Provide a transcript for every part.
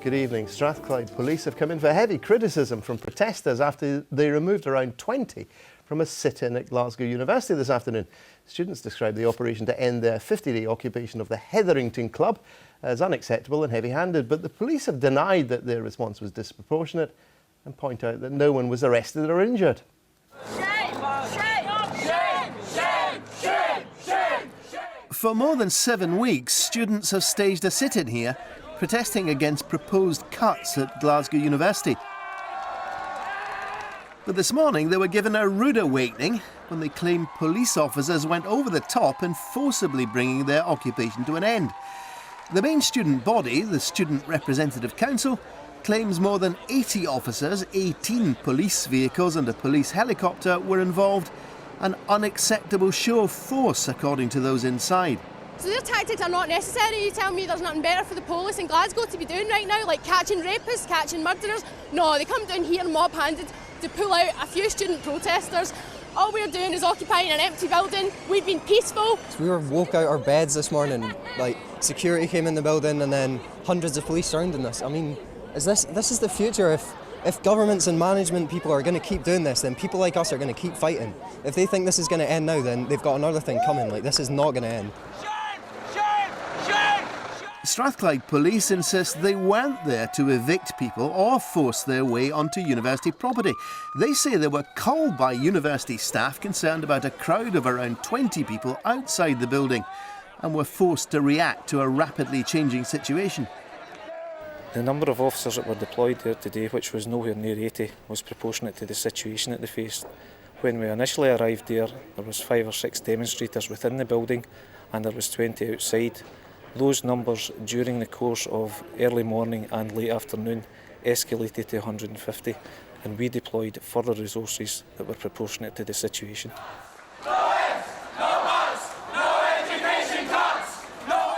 Good evening. Strathclyde police have come in for heavy criticism from protesters after they removed around 20 from a sit-in at Glasgow University this afternoon. Students described the operation to end their 50-day occupation of the Hetherington club as unacceptable and heavy-handed, but the police have denied that their response was disproportionate and point out that no one was arrested or injured. For more than 7 weeks, students have staged a sit-in here, protesting against proposed cuts at Glasgow University. But this morning they were given a rude awakening when they claimed police officers went over the top in forcibly bringing their occupation to an end. The main student body, the Student Representative Council, claims more than 80 officers, 18 police vehicles and a police helicopter were involved. An unacceptable show of force, according to those inside. So their tactics are not necessary. You tell me there's nothing better for the police in Glasgow to be doing right now, like catching rapists, catching murderers? No, they come down here mob-handed to pull out a few student protesters. All we're doing is occupying an empty building. We've been peaceful. We were woke out our beds this morning, like security came in the building and then hundreds of police surrounding us. I mean, this is the future. If governments and management people are going to keep doing this, then people like us are going to keep fighting. If they think this is going to end now, then they've got another thing coming. Like, this is not going to end. Strathclyde police insist they weren't there to evict people or force their way onto university property. They say they were called by university staff concerned about a crowd of around 20 people outside the building and were forced to react to a rapidly changing situation. The number of officers that were deployed there today, which was nowhere near 80, was proportionate to the situation that they faced. When we initially arrived there was 5 or 6 demonstrators within the building and there was 20 outside. Those numbers during the course of early morning and late afternoon escalated to 150, and we deployed further resources that were proportionate to the situation.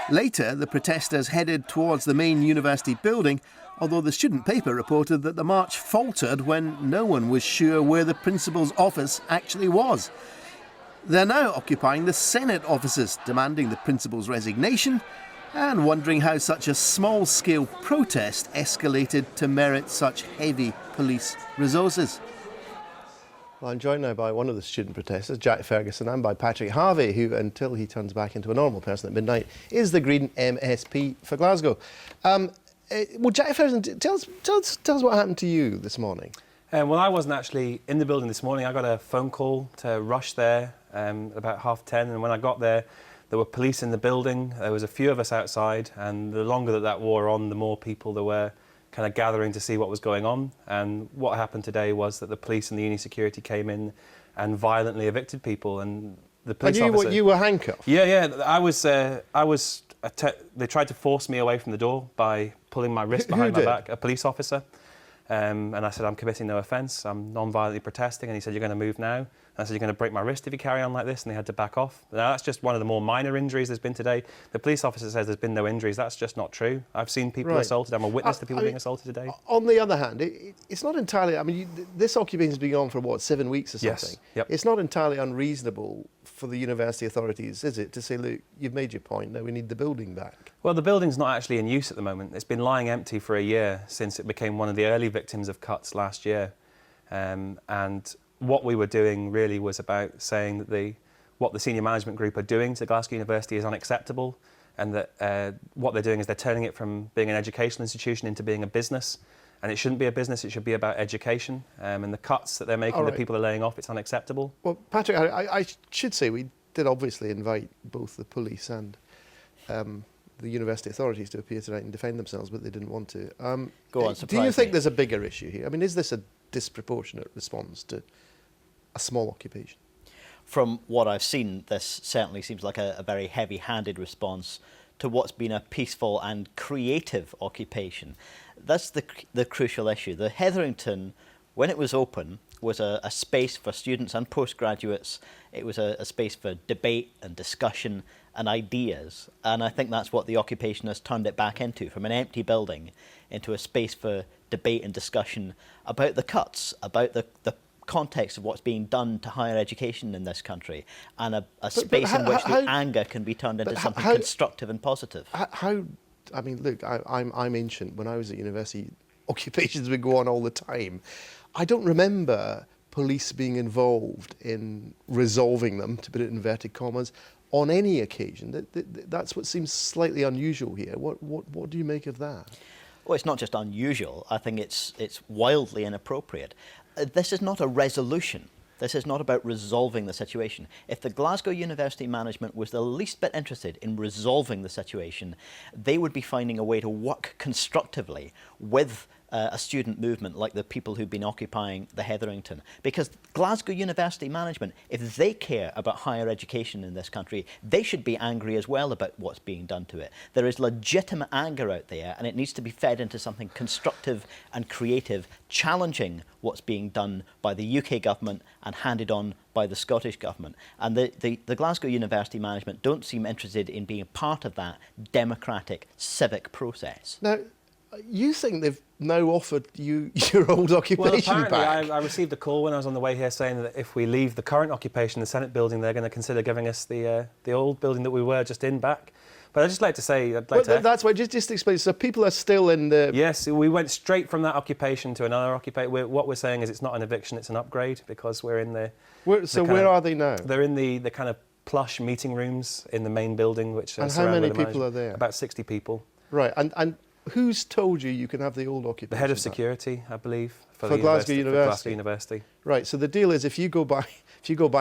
Later, the protesters headed towards the main university building, although the student paper reported that the march faltered when no one was sure where the principal's office actually was. They're now occupying the Senate offices, demanding the principal's resignation and wondering how such a small-scale protest escalated to merit such heavy police resources. Well, I'm joined now by one of the student protesters, Jack Ferguson, and by Patrick Harvie, who, until he turns back into a normal person at midnight, is the Green MSP for Glasgow. Well, Jack Ferguson, tell us what happened to you this morning. Well, I wasn't actually in the building this morning. I got a phone call to rush there about 10:30, and when I got there, there were police in the building. There was a few of us outside, and the longer that wore on, the more people there were kind of gathering to see what was going on. And what happened today was that the police and the uni security came in and violently evicted people. And the police officer... You were handcuffed? Yeah. They tried to force me away from the door by pulling my wrist behind my back. A police officer. And I said, I'm committing no offence, I'm non-violently protesting. And he said, you're going to move now. And I said, you're going to break my wrist if you carry on like this. And they had to back off. Now, that's just one of the more minor injuries there's been today. The police officer says there's been no injuries. That's just not true. I've seen people assaulted. I'm a witness to people being assaulted today. On the other hand, it's not entirely... I mean, this occupation's been on for, what, 7 weeks or something? Yes. Yep. It's not entirely unreasonable for the university authorities, is it, to say, look, you've made your point, now we need the building back? Well, the building's not actually in use at the moment. It's been lying empty for a year since it became one of the early victims of cuts last year. And what we were doing really was about saying that what the senior management group are doing to Glasgow University is unacceptable, and that what they're doing is they're turning it from being an educational institution into being a business. And it shouldn't be a business, it should be about education. And the cuts that they're making, the people are laying off, it's unacceptable. Well, Patrick, I should say we did obviously invite both the police and the university authorities to appear tonight and defend themselves, but they didn't want to. Do you think there's a bigger issue here? I mean, is this a disproportionate response to a small occupation? From what I've seen, this certainly seems like a very heavy-handed response to what's been a peaceful and creative occupation. That's the crucial issue. The Hetherington, when it was open, was a space for students and postgraduates. It was a space for debate and discussion and ideas. And I think that's what the occupation has turned it back into, from an empty building into a space for debate and discussion about the cuts, about the context of what's being done to higher education in this country, and a space in which the anger can be turned into something constructive and positive. How I mean, look, I'm ancient. When I was at university, occupations would go on all the time. I don't remember police being involved in resolving them, to put it in inverted commas, on any occasion. That's what seems slightly unusual here. What do you make of that? Well, it's not just unusual. I think it's wildly inappropriate. This is not a resolution. This is not about resolving the situation. If the Glasgow University management was the least bit interested in resolving the situation, they would be finding a way to work constructively with a student movement like the people who've been occupying the Hetherington. Because Glasgow University management, if they care about higher education in this country, they should be angry as well about what's being done to it. There is legitimate anger out there, and it needs to be fed into something constructive and creative, challenging what's being done by the UK government and handed on by the Scottish government. And the Glasgow University management don't seem interested in being a part of that democratic, civic process. Now, you think they've now offered you your old occupation well, back? I received a call when I was on the way here saying that if we leave the current occupation, the Senate building, they're going to consider giving us the old building that we were just in back. But I'd just like to say... That's why, just explain. So people are still in the... Yes, we went straight from that occupation to another occupation. What we're saying is it's not an eviction, it's an upgrade, because we're in the... Where are they now? They're in the kind of plush meeting rooms in the main building, which and how many people are there? About 60 people. Right, and who's told you can have the old occupation? The head of back? security, I believe, for Glasgow University. For Glasgow University. Right. So the deal is, if you go back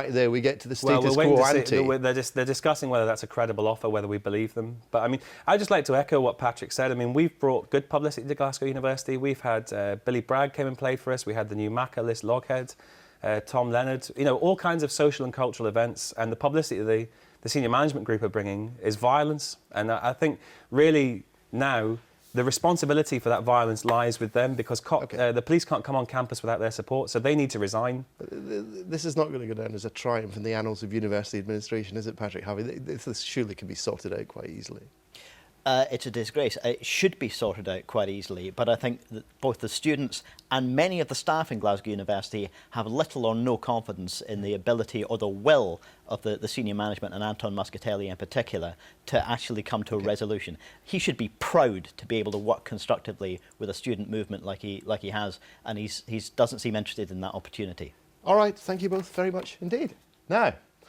there, we get to the status quo ante. They're discussing whether that's a credible offer, whether we believe them. But I mean, I'd just like to echo what Patrick said. I mean, we've brought good publicity to Glasgow University. We've had Billy Bragg came and played for us. We had the new Macca List Loghead, Tom Leonard. You know, all kinds of social and cultural events, and the publicity that the senior management group are bringing is violence. And I think really now, the responsibility for that violence lies with them, because the police can't come on campus without their support, so they need to resign. This is not going to go down as a triumph in the annals of university administration, is it, Patrick Harvie? This surely can be sorted out quite easily. It's a disgrace. It should be sorted out quite easily, but I think that both the students and many of the staff in Glasgow University have little or no confidence in the ability or the will of the senior management, and Anton Muscatelli in particular, to actually come to a resolution. He should be proud to be able to work constructively with a student movement like he has, and he doesn't seem interested in that opportunity. All right, thank you both very much indeed. Now,